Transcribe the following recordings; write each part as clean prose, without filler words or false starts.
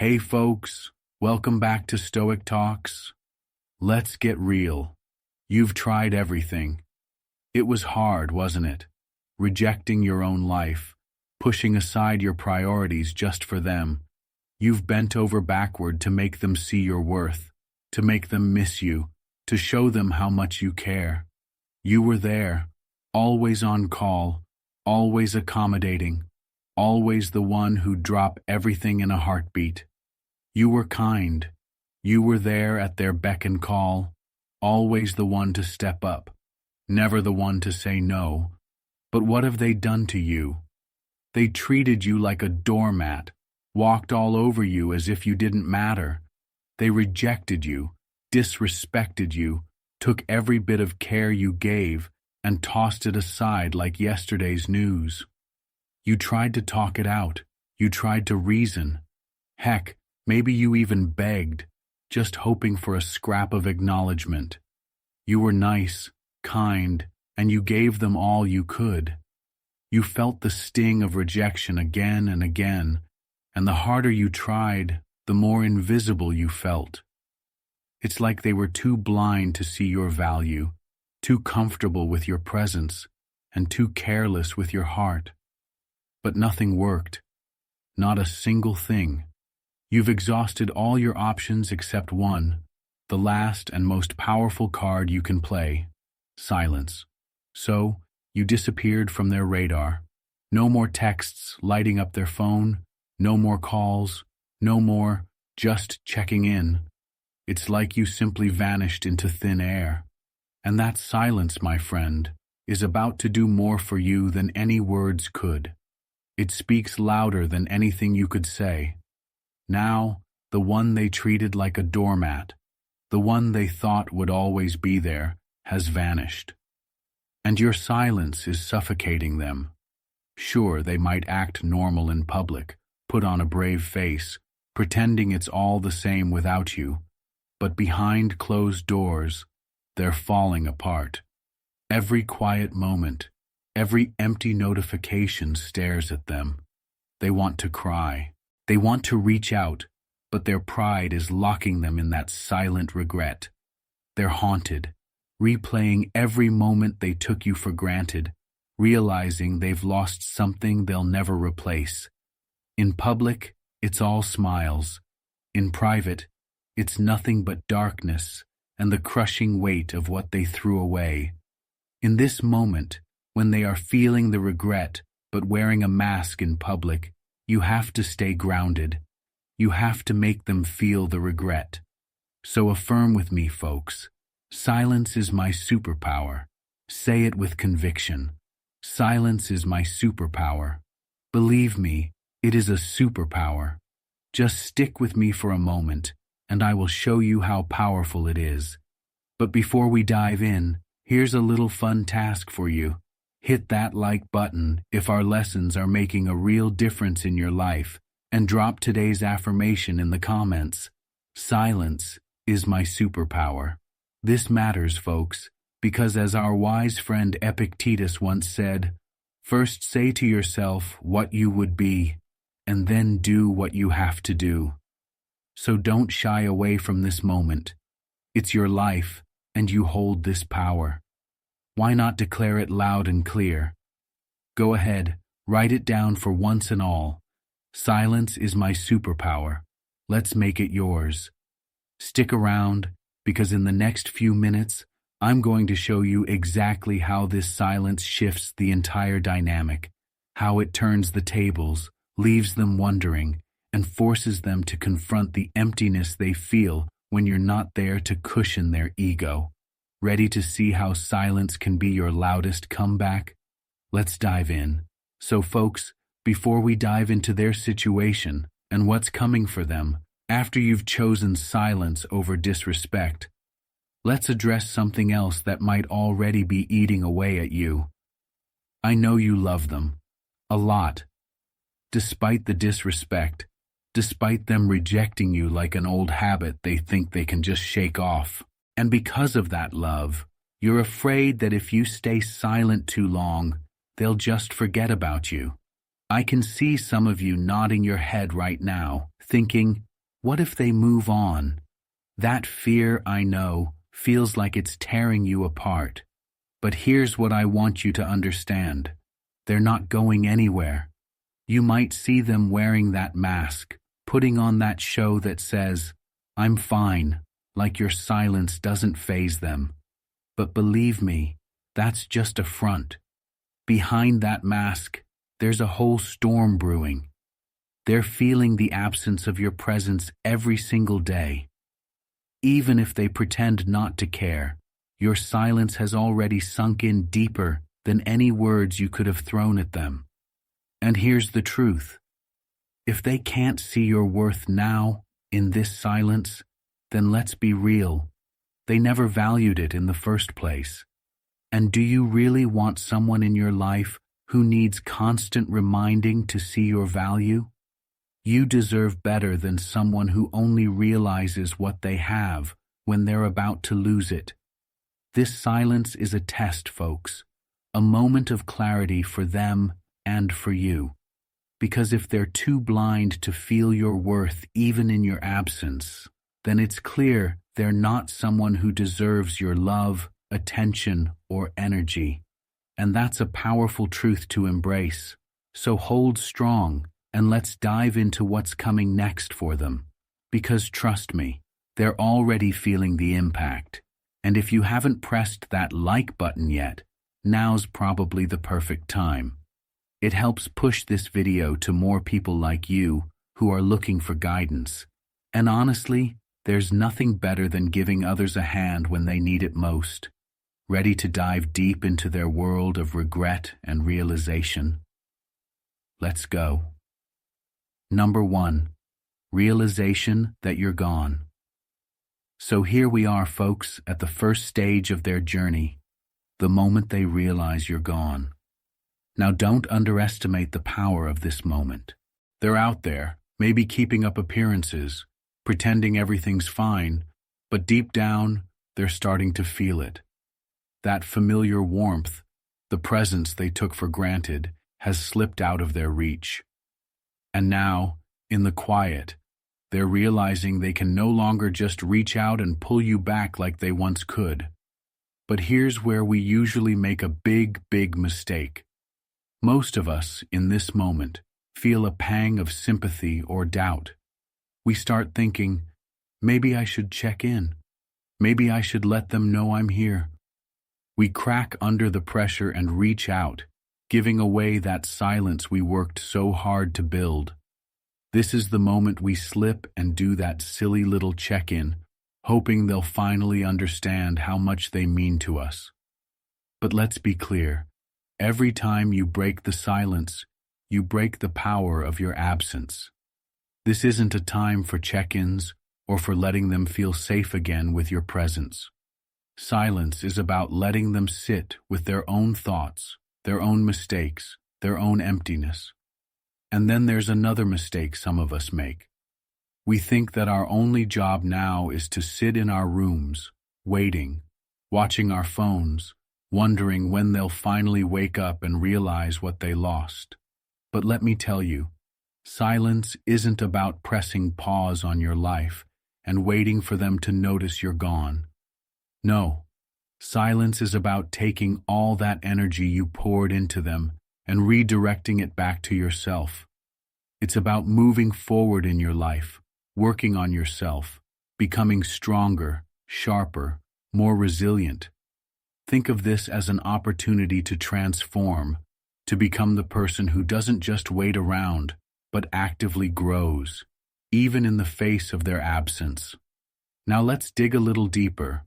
Hey folks, welcome back to Stoic Talks. Let's get real. You've tried everything. It was hard, wasn't it? Rejecting your own life, pushing aside your priorities just for them. You've bent over backward to make them see your worth, to make them miss you, to show them how much you care. You were there, always on call, always accommodating, always the one who'd drop everything in a heartbeat. You were kind. You were there at their beck and call, always the one to step up, never the one to say no. But what have they done to you? They treated you like a doormat, walked all over you as if you didn't matter. They rejected you, disrespected you, took every bit of care you gave, and tossed it aside like yesterday's news. You tried to talk it out. You tried to reason. Heck, maybe you even begged, just hoping for a scrap of acknowledgement. You were nice, kind, and you gave them all you could. You felt the sting of rejection again and again, and the harder you tried, the more invisible you felt. It's like they were too blind to see your value, too comfortable with your presence, and too careless with your heart. But nothing worked. Not a single thing. You've exhausted all your options except one, the last and most powerful card you can play: silence. So, you disappeared from their radar. No more texts lighting up their phone, no more calls, no more just checking in. It's like you simply vanished into thin air. And that silence, my friend, is about to do more for you than any words could. It speaks louder than anything you could say. Now, the one they treated like a doormat, the one they thought would always be there, has vanished. And your silence is suffocating them. Sure, they might act normal in public, put on a brave face, pretending it's all the same without you, but behind closed doors, they're falling apart. Every quiet moment, every empty notification stares at them. They want to cry. They want to reach out, but their pride is locking them in that silent regret. They're haunted, replaying every moment they took you for granted, realizing they've lost something they'll never replace. In public, it's all smiles. In private, it's nothing but darkness and the crushing weight of what they threw away. In this moment, when they are feeling the regret but wearing a mask in public, you have to stay grounded. You have to make them feel the regret. So affirm with me, folks. Silence is my superpower. Say it with conviction. Silence is my superpower. Believe me, it is a superpower. Just stick with me for a moment, and I will show you how powerful it is. But before we dive in, here's a little fun task for you. Hit that like button if our lessons are making a real difference in your life, and drop today's affirmation in the comments. Silence is my superpower. This matters, folks, because as our wise friend Epictetus once said, first say to yourself what you would be, and then do what you have to do. So don't shy away from this moment. It's your life, and you hold this power. Why not declare it loud and clear? Go ahead, write it down for once and all. Silence is my superpower. Let's make it yours. Stick around, because in the next few minutes, I'm going to show you exactly how this silence shifts the entire dynamic, how it turns the tables, leaves them wondering, and forces them to confront the emptiness they feel when you're not there to cushion their ego. Ready to see how silence can be your loudest comeback? Let's dive in. So folks, before we dive into their situation and what's coming for them, after you've chosen silence over disrespect, let's address something else that might already be eating away at you. I know you love them. A lot. Despite the disrespect, despite them rejecting you like an old habit they think they can just shake off. And because of that love, you're afraid that if you stay silent too long, they'll just forget about you. I can see some of you nodding your head right now, thinking, What if they move on? That fear, I know, feels like it's tearing you apart. But here's what I want you to understand. They're not going anywhere. You might see them wearing that mask, putting on that show that says, "I'm fine," like your silence doesn't faze them. But believe me, that's just a front. Behind that mask, there's a whole storm brewing. They're feeling the absence of your presence every single day. Even if they pretend not to care, your silence has already sunk in deeper than any words you could have thrown at them. And here's the truth. If they can't see your worth now, in this silence, then let's be real. They never valued it in the first place. And do you really want someone in your life who needs constant reminding to see your value? You deserve better than someone who only realizes what they have when they're about to lose it. This silence is a test, folks, a moment of clarity for them and for you. Because if they're too blind to feel your worth even in your absence, then it's clear they're not someone who deserves your love, attention, or energy. And that's a powerful truth to embrace. So hold strong, and let's dive into what's coming next for them. Because trust me, they're already feeling the impact. And if you haven't pressed that like button yet, now's probably the perfect time. It helps push this video to more people like you who are looking for guidance. And honestly, there's nothing better than giving others a hand when they need it most. Ready to dive deep into their world of regret and realization? Let's go. Number 1, realization that you're gone. So here we are, folks, at the first stage of their journey, the moment they realize you're gone. Now don't underestimate the power of this moment. They're out there, maybe keeping up appearances, pretending everything's fine, but deep down, they're starting to feel it. That familiar warmth, the presence they took for granted, has slipped out of their reach. And now, in the quiet, they're realizing they can no longer just reach out and pull you back like they once could. But here's where we usually make a big mistake. Most of us, in this moment, feel a pang of sympathy or doubt. We start thinking, maybe I should check in. Maybe I should let them know I'm here. We crack under the pressure and reach out, giving away that silence we worked so hard to build. This is the moment we slip and do that silly little check-in, hoping they'll finally understand how much they mean to us. But let's be clear, every time you break the silence, you break the power of your absence. This isn't a time for check-ins or for letting them feel safe again with your presence. Silence is about letting them sit with their own thoughts, their own mistakes, their own emptiness. And then there's another mistake some of us make. We think that our only job now is to sit in our rooms, waiting, watching our phones, wondering when they'll finally wake up and realize what they lost. But let me tell you, silence isn't about pressing pause on your life and waiting for them to notice you're gone. No, silence is about taking all that energy you poured into them and redirecting it back to yourself. It's about moving forward in your life, working on yourself, becoming stronger, sharper, more resilient. Think of this as an opportunity to transform, to become the person who doesn't just wait around, but actively grows, even in the face of their absence. Now let's dig a little deeper.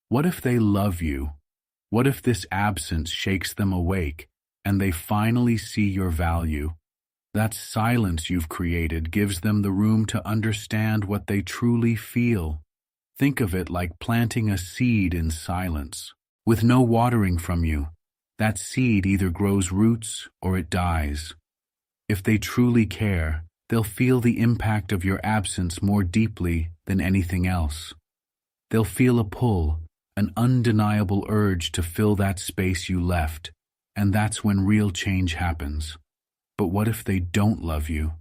What if they love you? What if this absence shakes them awake and they finally see your value? That silence you've created gives them the room to understand what they truly feel. Think of it like planting a seed in silence. With no watering from you, that seed either grows roots or it dies. If they truly care, they'll feel the impact of your absence more deeply than anything else. They'll feel a pull, an undeniable urge to fill that space you left, and that's when real change happens. But what if they don't love you?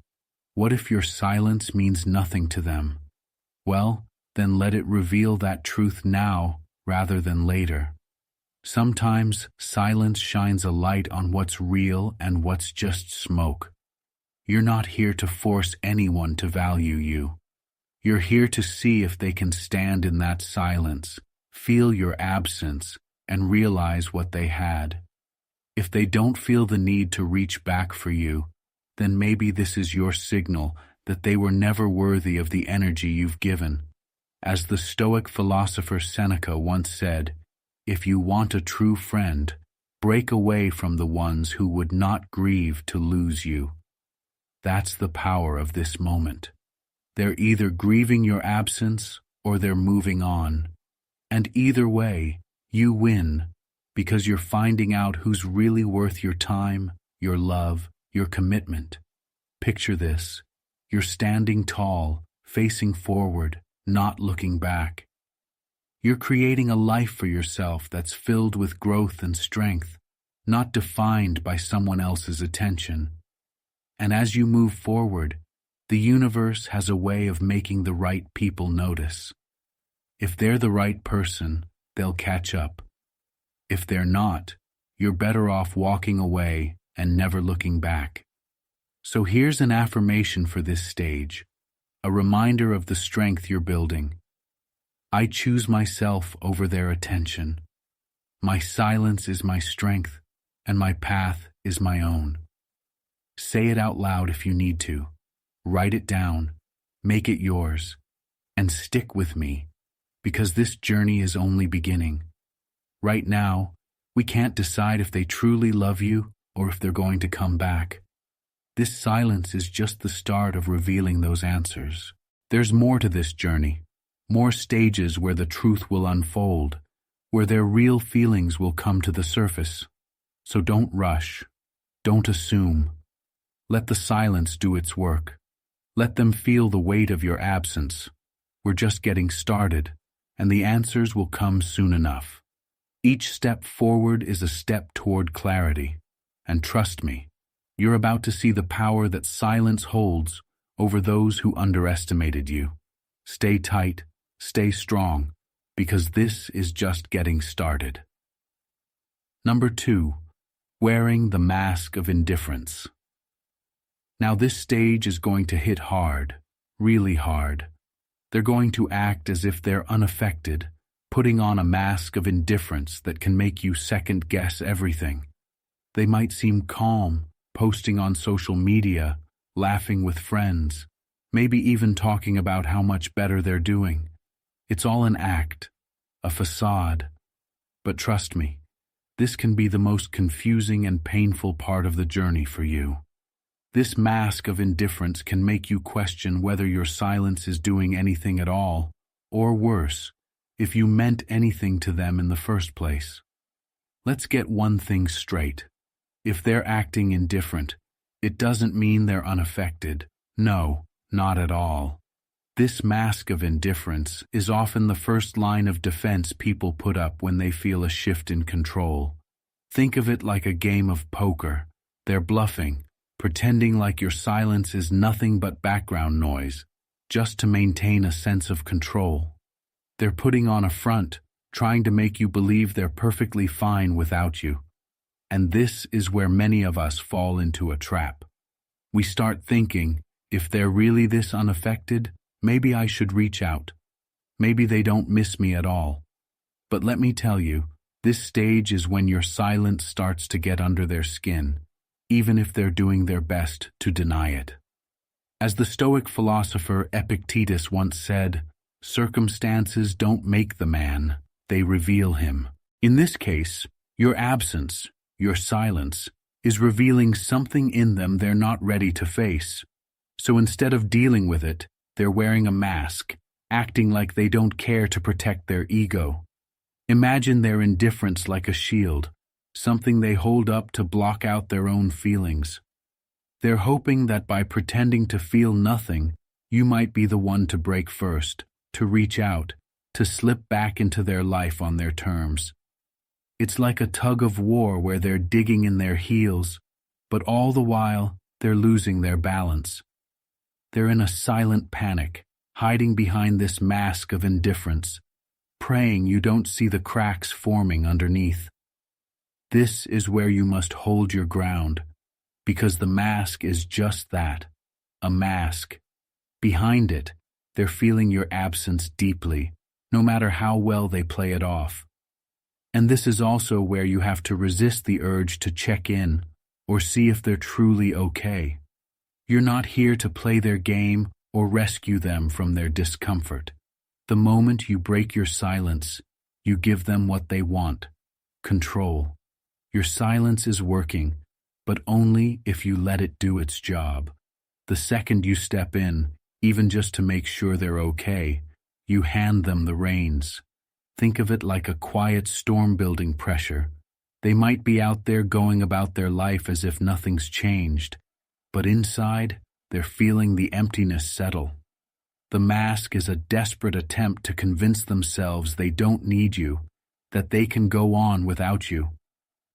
What if your silence means nothing to them? Well, then let it reveal that truth now rather than later. Sometimes silence shines a light on what's real and what's just smoke. You're not here to force anyone to value you. You're here to see if they can stand in that silence, feel your absence, and realize what they had. If they don't feel the need to reach back for you, then maybe this is your signal that they were never worthy of the energy you've given. As the Stoic philosopher Seneca once said, if you want a true friend, break away from the ones who would not grieve to lose you. That's the power of this moment. They're either grieving your absence or they're moving on. And either way, you win, because you're finding out who's really worth your time, your love, your commitment. Picture this. You're standing tall, facing forward, not looking back. You're creating a life for yourself that's filled with growth and strength, not defined by someone else's attention. And as you move forward, the universe has a way of making the right people notice. If they're the right person, they'll catch up. If they're not, you're better off walking away and never looking back. So here's an affirmation for this stage, a reminder of the strength you're building. I choose myself over their attention. My silence is my strength, and my path is my own. Say it out loud if you need to. Write it down, make it yours, and stick with me, because this journey is only beginning. Right now, we can't decide if they truly love you or if they're going to come back. This silence is just the start of revealing those answers. There's more to this journey, more stages where the truth will unfold, where their real feelings will come to the surface. So don't rush, don't assume. Let the silence do its work. Let them feel the weight of your absence. We're just getting started, and the answers will come soon enough. Each step forward is a step toward clarity, and trust me, you're about to see the power that silence holds over those who underestimated you. Stay tight, stay strong, because this is just getting started. Number 2, wearing the mask of indifference. Now this stage is going to hit hard, really hard. They're going to act as if they're unaffected, putting on a mask of indifference that can make you second-guess everything. They might seem calm, posting on social media, laughing with friends, maybe even talking about how much better they're doing. It's all an act, a facade. But trust me, this can be the most confusing and painful part of the journey for you. This mask of indifference can make you question whether your silence is doing anything at all, or worse, if you meant anything to them in the first place. Let's get one thing straight. If they're acting indifferent, it doesn't mean they're unaffected. No, not at all. This mask of indifference is often the first line of defense people put up when they feel a shift in control. Think of it like a game of poker. They're bluffing, pretending like your silence is nothing but background noise, just to maintain a sense of control. They're putting on a front, trying to make you believe they're perfectly fine without you. And this is where many of us fall into a trap. We start thinking, if they're really this unaffected, maybe I should reach out. Maybe they don't miss me at all. But let me tell you, this stage is when your silence starts to get under their skin, even if they're doing their best to deny it. As the Stoic philosopher Epictetus once said, circumstances don't make the man, they reveal him. In this case, your absence, your silence, is revealing something in them they're not ready to face. So instead of dealing with it, they're wearing a mask, acting like they don't care to protect their ego. Imagine their indifference like a shield, something they hold up to block out their own feelings. They're hoping that by pretending to feel nothing, you might be the one to break first, to reach out, to slip back into their life on their terms. It's like a tug of war where they're digging in their heels, but all the while, they're losing their balance. They're in a silent panic, hiding behind this mask of indifference, praying you don't see the cracks forming underneath. This is where you must hold your ground, because the mask is just that, a mask. Behind it, they're feeling your absence deeply, no matter how well they play it off. And this is also where you have to resist the urge to check in or see if they're truly okay. You're not here to play their game or rescue them from their discomfort. The moment you break your silence, you give them what they want: control. Your silence is working, but only if you let it do its job. The second you step in, even just to make sure they're okay, you hand them the reins. Think of it like a quiet storm building pressure. They might be out there going about their life as if nothing's changed, but inside, they're feeling the emptiness settle. The mask is a desperate attempt to convince themselves they don't need you, that they can go on without you.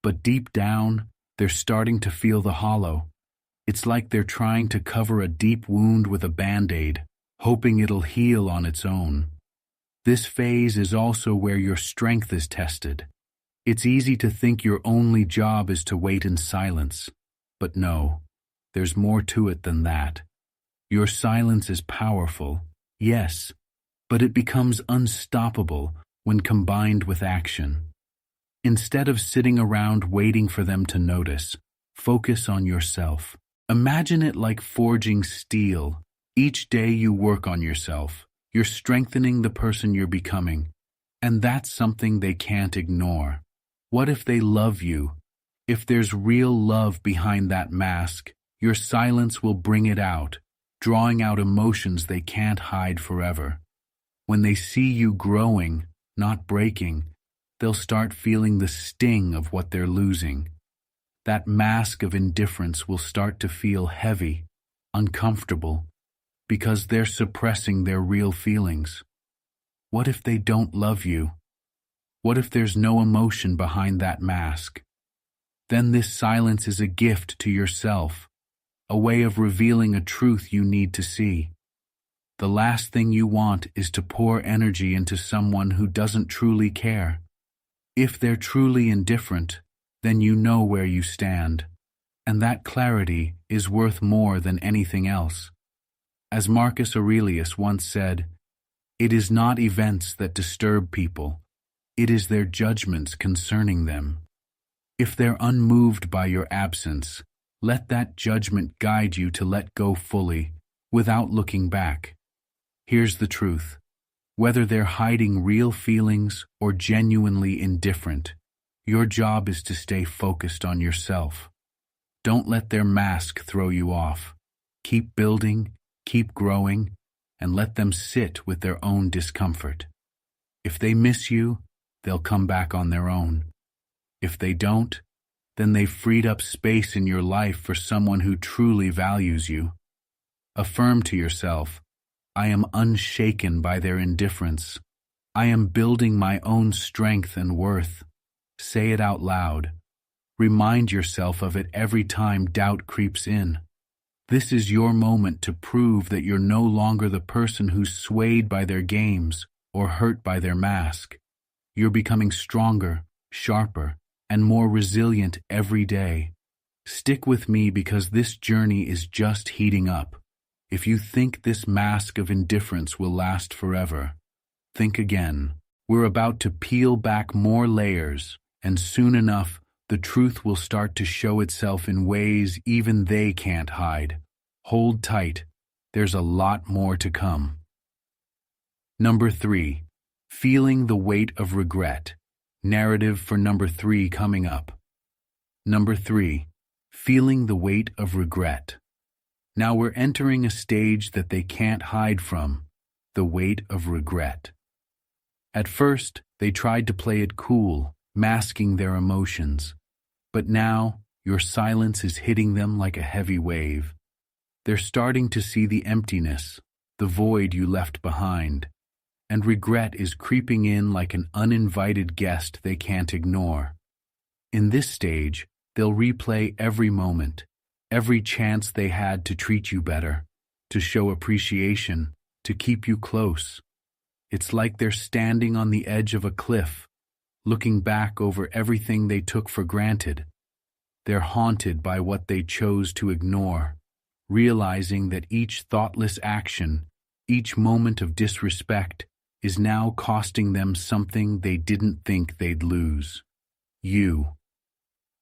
But deep down, they're starting to feel the hollow. It's like they're trying to cover a deep wound with a Band-Aid, hoping it'll heal on its own. This phase is also where your strength is tested. It's easy to think your only job is to wait in silence. But no, there's more to it than that. Your silence is powerful, yes, but it becomes unstoppable when combined with action. Instead of sitting around waiting for them to notice, focus on yourself. Imagine it like forging steel. Each day you work on yourself, you're strengthening the person you're becoming, and that's something they can't ignore. What if they love you? If there's real love behind that mask, your silence will bring it out, drawing out emotions they can't hide forever. When they see you growing, not breaking, they'll start feeling the sting of what they're losing. That mask of indifference will start to feel heavy, uncomfortable, because they're suppressing their real feelings. What if they don't love you? What if there's no emotion behind that mask? Then this silence is a gift to yourself, a way of revealing a truth you need to see. The last thing you want is to pour energy into someone who doesn't truly care. If they're truly indifferent, then you know where you stand, and that clarity is worth more than anything else. As Marcus Aurelius once said, "It is not events that disturb people, it is their judgments concerning them." If they're unmoved by your absence, let that judgment guide you to let go fully, without looking back. Here's the truth. Whether they're hiding real feelings or genuinely indifferent, your job is to stay focused on yourself. Don't let their mask throw you off. Keep building, keep growing, and let them sit with their own discomfort. If they miss you, they'll come back on their own. If they don't, then they've freed up space in your life for someone who truly values you. Affirm to yourself, "I am unshaken by their indifference. I am building my own strength and worth." Say it out loud. Remind yourself of it every time doubt creeps in. This is your moment to prove that you're no longer the person who's swayed by their games or hurt by their mask. You're becoming stronger, sharper, and more resilient every day. Stick with me because this journey is just heating up. If you think this mask of indifference will last forever, think again. We're about to peel back more layers, and soon enough, the truth will start to show itself in ways even they can't hide. Hold tight. There's a lot more to come. Number 3. Feeling the weight of regret. Narrative for number 3 coming up. Number 3. Feeling the weight of regret. Now we're entering a stage that they can't hide from, the weight of regret. At first, they tried to play it cool, masking their emotions. But now, your silence is hitting them like a heavy wave. They're starting to see the emptiness, the void you left behind, and regret is creeping in like an uninvited guest they can't ignore. In this stage, they'll replay every moment, every chance they had to treat you better, to show appreciation, to keep you close. It's like they're standing on the edge of a cliff, looking back over everything they took for granted. They're haunted by what they chose to ignore, realizing that each thoughtless action, each moment of disrespect, is now costing them something they didn't think they'd lose. You.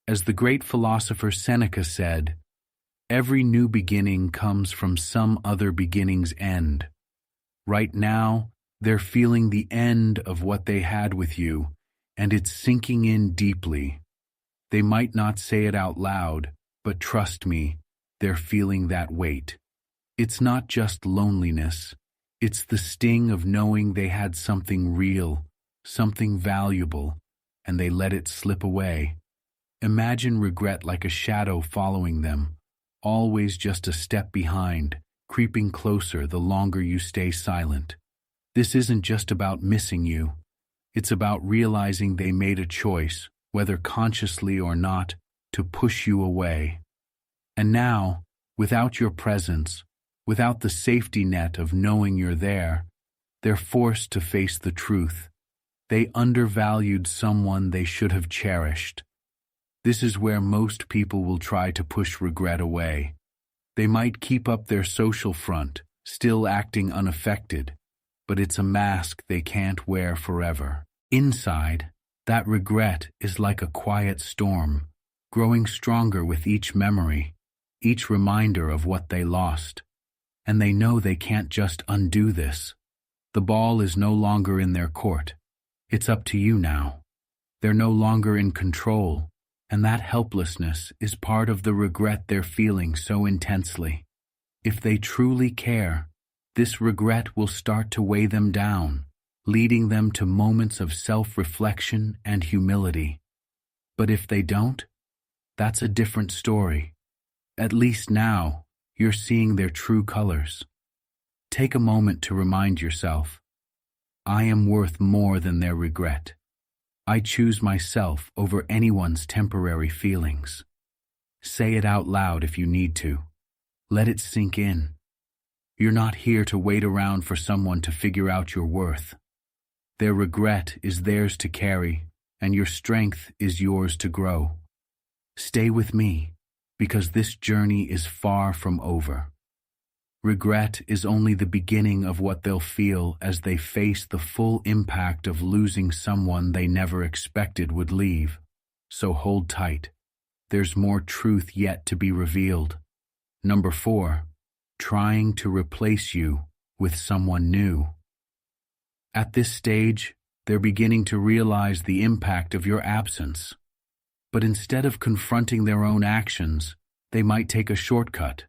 As the great philosopher Seneca said, every new beginning comes from some other beginning's end. Right now, they're feeling the end of what they had with you, and it's sinking in deeply. They might not say it out loud, but trust me, they're feeling that weight. It's not just loneliness. It's the sting of knowing they had something real, something valuable, and they let it slip away. Imagine regret like a shadow following them, always just a step behind, creeping closer the longer you stay silent. This isn't just about missing you. It's about realizing they made a choice, whether consciously or not, to push you away. And now, without your presence, without the safety net of knowing you're there, they're forced to face the truth. They undervalued someone they should have cherished. This is where most people will try to push regret away. They might keep up their social front, still acting unaffected, but it's a mask they can't wear forever. Inside, that regret is like a quiet storm, growing stronger with each memory, each reminder of what they lost. And they know they can't just undo this. The ball is no longer in their court. It's up to you now. They're no longer in control, and that helplessness is part of the regret they're feeling so intensely. If they truly care, this regret will start to weigh them down, leading them to moments of self-reflection and humility. But if they don't, that's a different story. At least now, you're seeing their true colors. Take a moment to remind yourself, I am worth more than their regret. I choose myself over anyone's temporary feelings. Say it out loud if you need to. Let it sink in. You're not here to wait around for someone to figure out your worth. Their regret is theirs to carry, and your strength is yours to grow. Stay with me, because this journey is far from over. Regret is only the beginning of what they'll feel as they face the full impact of losing someone they never expected would leave. So hold tight. There's more truth yet to be revealed. Number 4, trying to replace you with someone new. At this stage, they're beginning to realize the impact of your absence. But instead of confronting their own actions, they might take a shortcut.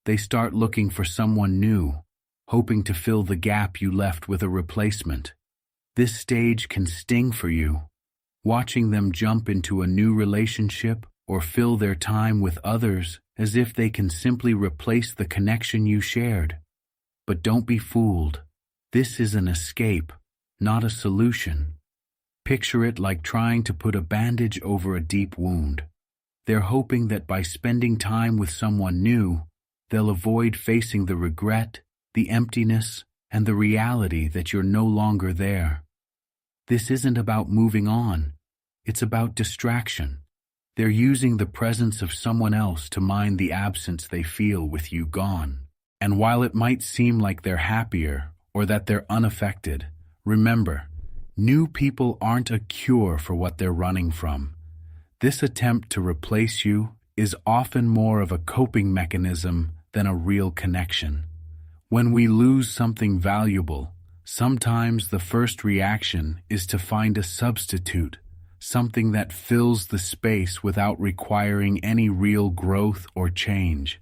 They start looking for someone new, hoping to fill the gap you left with a replacement. This stage can sting for you, watching them jump into a new relationship or fill their time with others as if they can simply replace the connection you shared. But don't be fooled. This is an escape, not a solution. Picture it like trying to put a bandage over a deep wound. They're hoping that by spending time with someone new, they'll avoid facing the regret, the emptiness, and the reality that you're no longer there. This isn't about moving on. It's about distraction. They're using the presence of someone else to mind the absence they feel with you gone. And while it might seem like they're happier or that they're unaffected, remember, new people aren't a cure for what they're running from. This attempt to replace you is often more of a coping mechanism than a real connection. When we lose something valuable, sometimes the first reaction is to find a substitute, something that fills the space without requiring any real growth or change.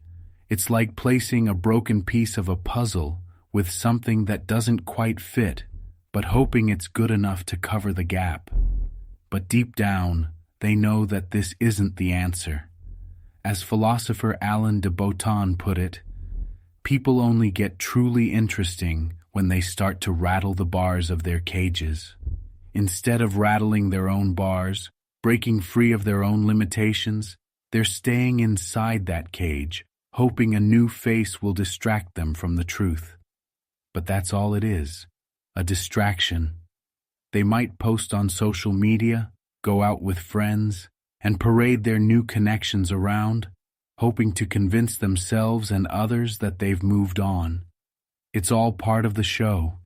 It's like placing a broken piece of a puzzle with something that doesn't quite fit, but hoping it's good enough to cover the gap. But deep down, they know that this isn't the answer. As philosopher Alain de Botton put it, people only get truly interesting when they start to rattle the bars of their cages. Instead of rattling their own bars, breaking free of their own limitations, they're staying inside that cage, hoping a new face will distract them from the truth. But that's all it is, a distraction. They might post on social media, go out with friends, and parade their new connections around, hoping to convince themselves and others that they've moved on. It's all part of the show,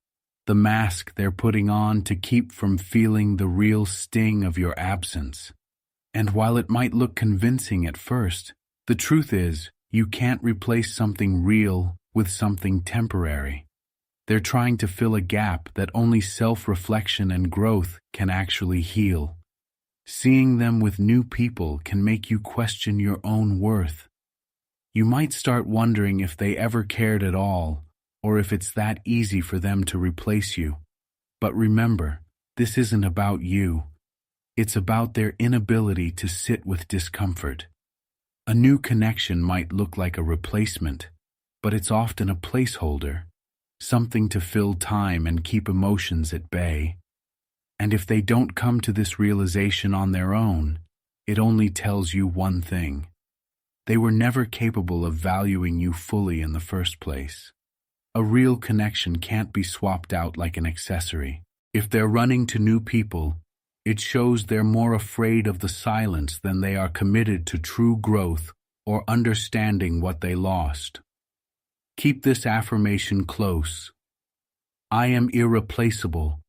the mask they're putting on to keep from feeling the real sting of your absence. And while it might look convincing at first, the truth is, you can't replace something real with something temporary. They're trying to fill a gap that only self-reflection and growth can actually heal. Seeing them with new people can make you question your own worth. You might start wondering if they ever cared at all, or if it's that easy for them to replace you. But remember, this isn't about you. It's about their inability to sit with discomfort. A new connection might look like a replacement, but it's often a placeholder, something to fill time and keep emotions at bay. And if they don't come to this realization on their own, it only tells you one thing. They were never capable of valuing you fully in the first place. A real connection can't be swapped out like an accessory. If they're running to new people, it shows they're more afraid of the silence than they are committed to true growth or understanding what they lost. Keep this affirmation close. I am irreplaceable.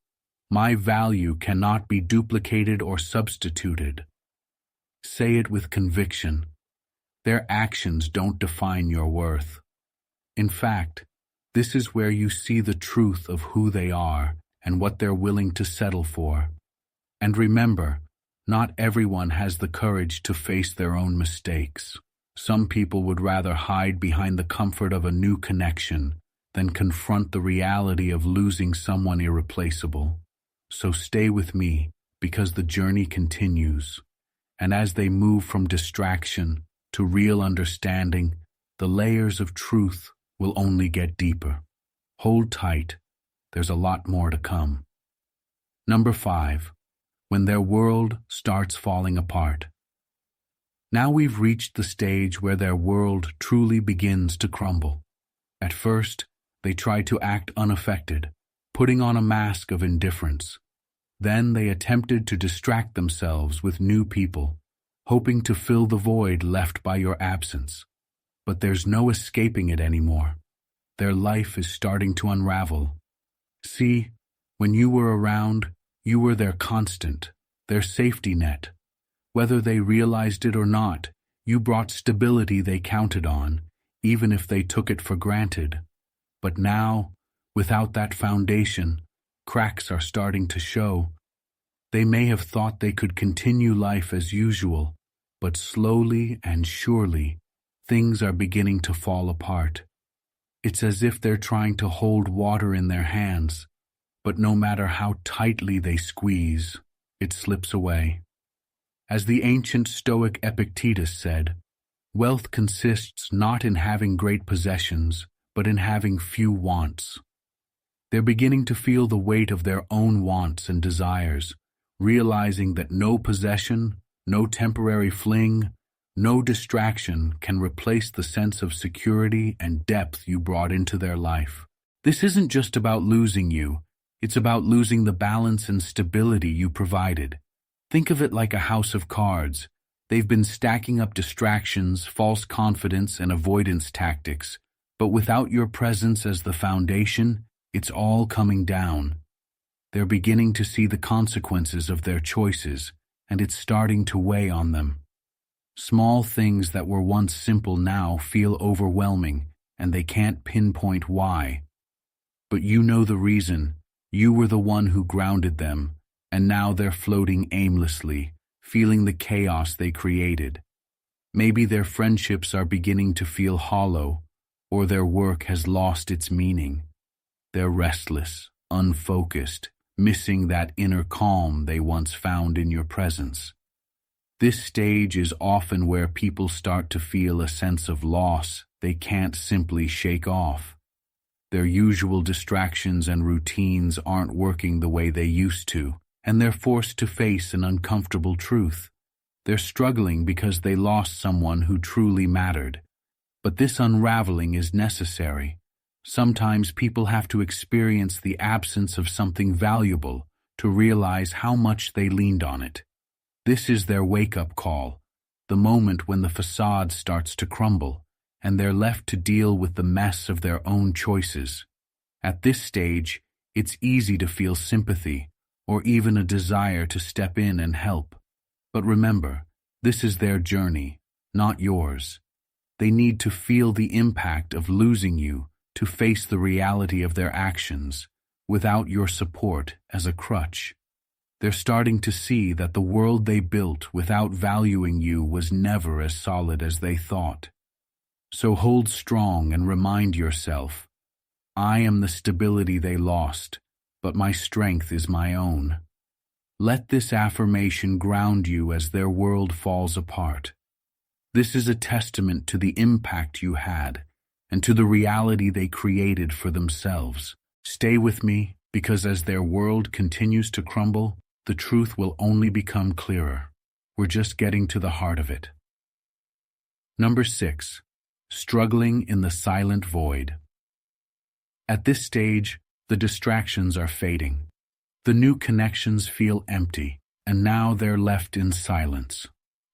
My value cannot be duplicated or substituted. Say it with conviction. Their actions don't define your worth. In fact, this is where you see the truth of who they are and what they're willing to settle for. And remember, not everyone has the courage to face their own mistakes. Some people would rather hide behind the comfort of a new connection than confront the reality of losing someone irreplaceable. So stay with me, because the journey continues. And as they move from distraction to real understanding, the layers of truth will only get deeper. Hold tight. There's a lot more to come. Number 5. When their world starts falling apart. Now we've reached the stage where their world truly begins to crumble. At first, they try to act unaffected, putting on a mask of indifference. Then they attempted to distract themselves with new people, hoping to fill the void left by your absence. But there's no escaping it anymore. Their life is starting to unravel. See, when you were around, you were their constant, their safety net. Whether they realized it or not, you brought stability they counted on, even if they took it for granted. But now, without that foundation, cracks are starting to show. They may have thought they could continue life as usual, but slowly and surely, things are beginning to fall apart. It's as if they're trying to hold water in their hands, but no matter how tightly they squeeze, it slips away. As the ancient Stoic Epictetus said, wealth consists not in having great possessions, but in having few wants. They're beginning to feel the weight of their own wants and desires, realizing that no possession, no temporary fling, no distraction can replace the sense of security and depth you brought into their life. This isn't just about losing you. It's about losing the balance and stability you provided. Think of it like a house of cards. They've been stacking up distractions, false confidence, and avoidance tactics. But without your presence as the foundation, it's all coming down. They're beginning to see the consequences of their choices, and it's starting to weigh on them. Small things that were once simple now feel overwhelming, and they can't pinpoint why. But you know the reason. You were the one who grounded them, and now they're floating aimlessly, feeling the chaos they created. Maybe their friendships are beginning to feel hollow, or their work has lost its meaning. They're restless, unfocused, missing that inner calm they once found in your presence. This stage is often where people start to feel a sense of loss they can't simply shake off. Their usual distractions and routines aren't working the way they used to, and they're forced to face an uncomfortable truth. They're struggling because they lost someone who truly mattered. But this unraveling is necessary. Sometimes people have to experience the absence of something valuable to realize how much they leaned on it. This is their wake-up call, the moment when the facade starts to crumble, and they're left to deal with the mess of their own choices. At this stage, it's easy to feel sympathy, or even a desire to step in and help. But remember, this is their journey, not yours. They need to feel the impact of losing you to face the reality of their actions, without your support as a crutch. They're starting to see that the world they built without valuing you was never as solid as they thought. So hold strong and remind yourself, I am the stability they lost, but my strength is my own. Let this affirmation ground you as their world falls apart. This is a testament to the impact you had and to the reality they created for themselves. Stay with me, because as their world continues to crumble, the truth will only become clearer. We're just getting to the heart of it. Number 6. Struggling in the silent void. At this stage, the distractions are fading. The new connections feel empty, and now they're left in silence.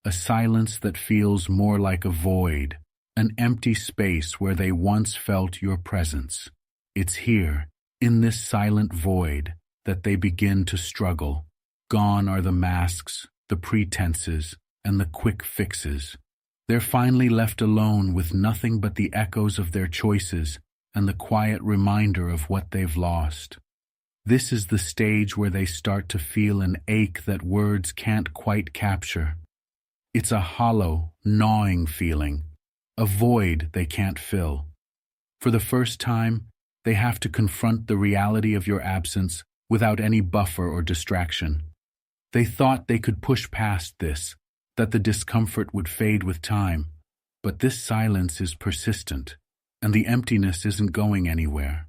A silence that feels more like a void, an empty space where they once felt your presence. It's here, in this silent void, that they begin to struggle. Gone are the masks, the pretenses, and the quick fixes. They're finally left alone with nothing but the echoes of their choices and the quiet reminder of what they've lost. This is the stage where they start to feel an ache that words can't quite capture. It's a hollow, gnawing feeling, a void they can't fill. For the first time, they have to confront the reality of your absence without any buffer or distraction. They thought they could push past this, that the discomfort would fade with time, but this silence is persistent, and the emptiness isn't going anywhere.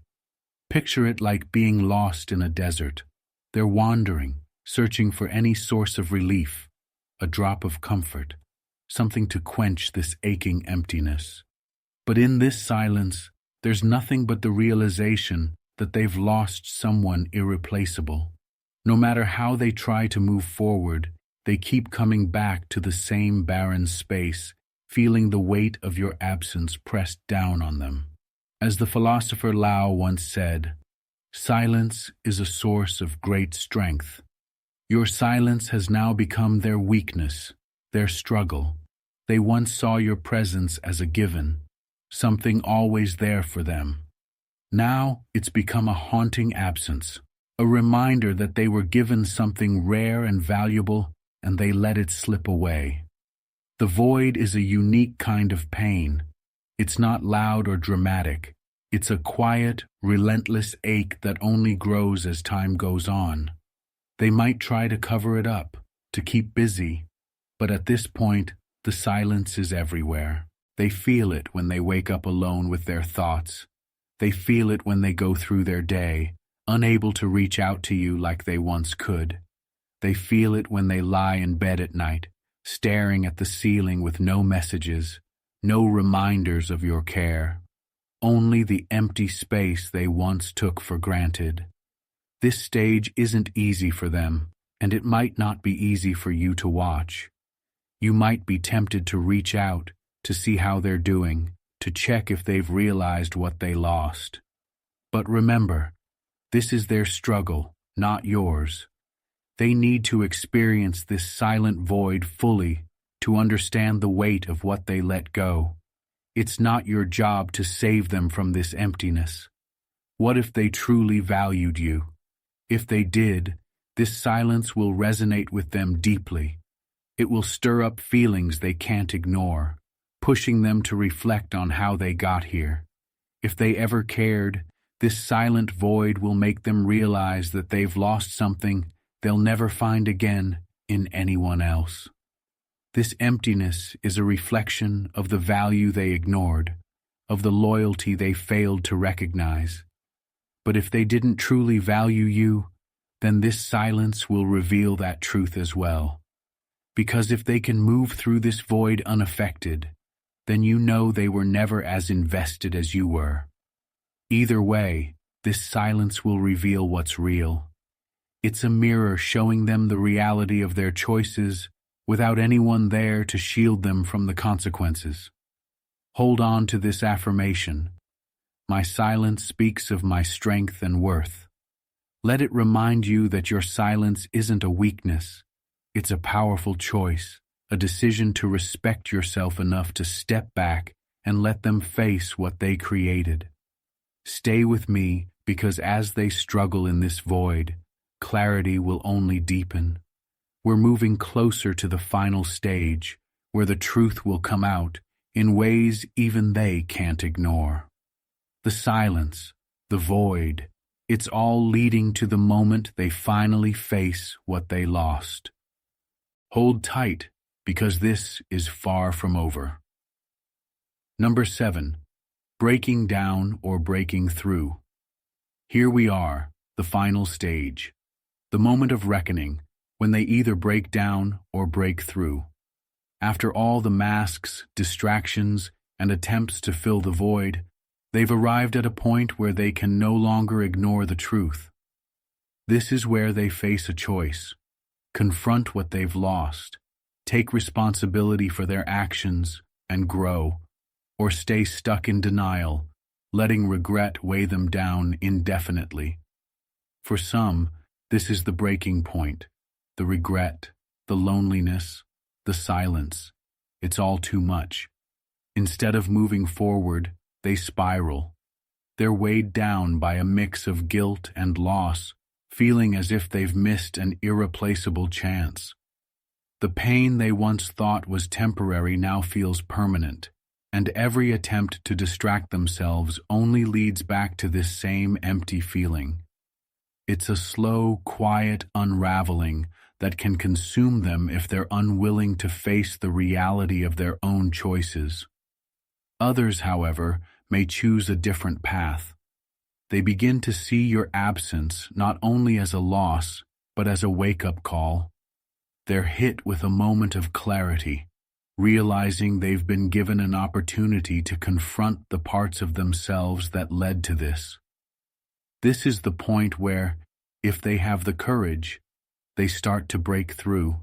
Picture it like being lost in a desert. They're wandering, searching for any source of relief, a drop of comfort, something to quench this aching emptiness. But in this silence, there's nothing but the realization that they've lost someone irreplaceable. No matter how they try to move forward, they keep coming back to the same barren space, feeling the weight of your absence pressed down on them. As the philosopher Lao once said, silence is a source of great strength. Your silence has now become their weakness, their struggle. They once saw your presence as a given, something always there for them. Now it's become a haunting absence, a reminder that they were given something rare and valuable and they let it slip away. The void is a unique kind of pain. It's not loud or dramatic. It's a quiet, relentless ache that only grows as time goes on. They might try to cover it up, to keep busy, but at this point, the silence is everywhere. They feel it when they wake up alone with their thoughts. They feel it when they go through their day, unable to reach out to you like they once could. They feel it when they lie in bed at night, staring at the ceiling with no messages, no reminders of your care, only the empty space they once took for granted. This stage isn't easy for them, and it might not be easy for you to watch. You might be tempted to reach out, to see how they're doing, to check if they've realized what they lost. But remember, this is their struggle, not yours. They need to experience this silent void fully to understand the weight of what they let go. It's not your job to save them from this emptiness. What if they truly valued you? If they did, this silence will resonate with them deeply. It will stir up feelings they can't ignore, pushing them to reflect on how they got here. If they ever cared, this silent void will make them realize that they've lost something they'll never find again in anyone else. This emptiness is a reflection of the value they ignored, of the loyalty they failed to recognize. But if they didn't truly value you, then this silence will reveal that truth as well. Because if they can move through this void unaffected, then you know they were never as invested as you were. Either way, this silence will reveal what's real. It's a mirror showing them the reality of their choices without anyone there to shield them from the consequences. Hold on to this affirmation. My silence speaks of my strength and worth. Let it remind you that your silence isn't a weakness. It's a powerful choice, a decision to respect yourself enough to step back and let them face what they created. Stay with me, because as they struggle in this void, clarity will only deepen. We're moving closer to the final stage, where the truth will come out in ways even they can't ignore. The silence, the void, it's all leading to the moment they finally face what they lost. Hold tight, because this is far from over. Number 7. Breaking down or breaking through. Here we are, the final stage. The moment of reckoning, when they either break down or break through. After all the masks, distractions, and attempts to fill the void, they've arrived at a point where they can no longer ignore the truth. This is where they face a choice. Confront what they've lost, take responsibility for their actions, and grow, or stay stuck in denial, letting regret weigh them down indefinitely. For some, this is the breaking point, the regret, the loneliness, the silence. It's all too much. Instead of moving forward, they spiral. They're weighed down by a mix of guilt and loss, feeling as if they've missed an irreplaceable chance. The pain they once thought was temporary now feels permanent, and every attempt to distract themselves only leads back to this same empty feeling. It's a slow, quiet unraveling that can consume them if they're unwilling to face the reality of their own choices. Others, however, may choose a different path. They begin to see your absence not only as a loss, but as a wake-up call. They're hit with a moment of clarity, realizing they've been given an opportunity to confront the parts of themselves that led to this. This is the point where, if they have the courage, they start to break through.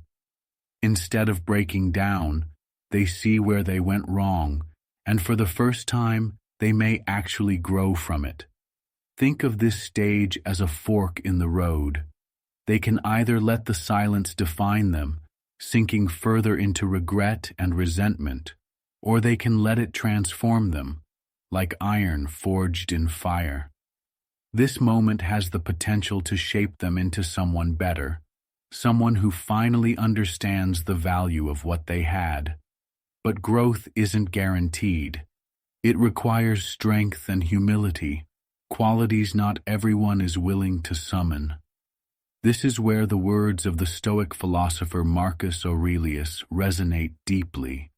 Instead of breaking down, they see where they went wrong, and for the first time, they may actually grow from it. Think of this stage as a fork in the road. They can either let the silence define them, sinking further into regret and resentment, or they can let it transform them, like iron forged in fire. This moment has the potential to shape them into someone better, someone who finally understands the value of what they had. But growth isn't guaranteed. It requires strength and humility, qualities not everyone is willing to summon. This is where the words of the Stoic philosopher Marcus Aurelius resonate deeply.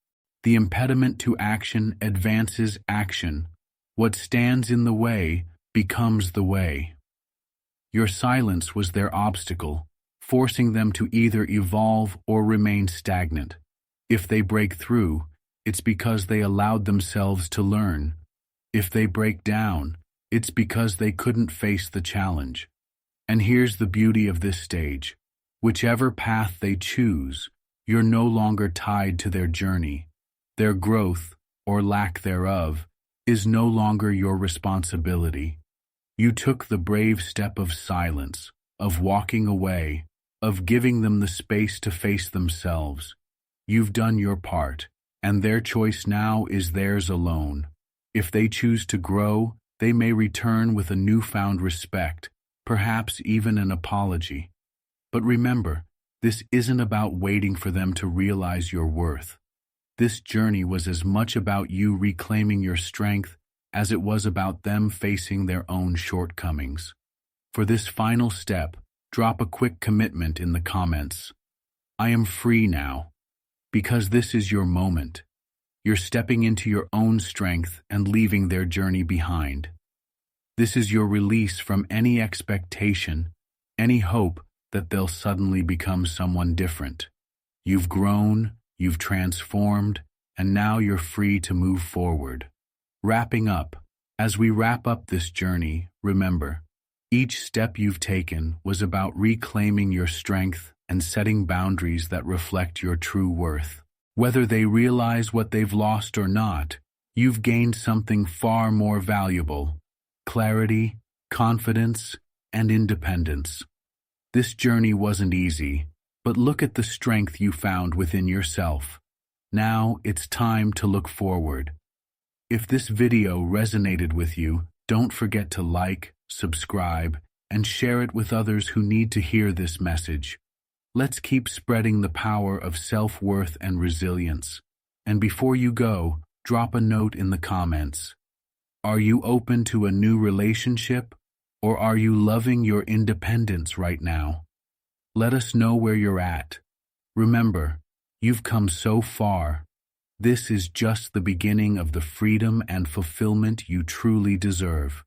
The impediment to action advances action. What stands in the way becomes the way. Your silence was their obstacle, forcing them to either evolve or remain stagnant. If they break through, it's because they allowed themselves to learn. If they break down, it's because they couldn't face the challenge. And here's the beauty of this stage. Whichever path they choose, you're no longer tied to their journey. Their growth, or lack thereof, is no longer your responsibility. You took the brave step of silence, of walking away, of giving them the space to face themselves. You've done your part, and their choice now is theirs alone. If they choose to grow, they may return with a newfound respect, perhaps even an apology. But remember, this isn't about waiting for them to realize your worth. This journey was as much about you reclaiming your strength as it was about them facing their own shortcomings. For this final step, drop a quick commitment in the comments. I am free now. Because this is your moment. You're stepping into your own strength and leaving their journey behind. This is your release from any expectation, any hope that they'll suddenly become someone different. You've grown, you've transformed, and now you're free to move forward. Wrapping up, as we wrap up this journey, remember, each step you've taken was about reclaiming your strength and setting boundaries that reflect your true worth. Whether they realize what they've lost or not, you've gained something far more valuable: clarity, confidence, and independence. This journey wasn't easy, but look at the strength you found within yourself. Now it's time to look forward. If this video resonated with you, don't forget to like, subscribe, and share it with others who need to hear this message. Let's keep spreading the power of self-worth and resilience. And before you go, drop a note in the comments. Are you open to a new relationship, or are you loving your independence right now? Let us know where you're at. Remember, you've come so far. This is just the beginning of the freedom and fulfillment you truly deserve.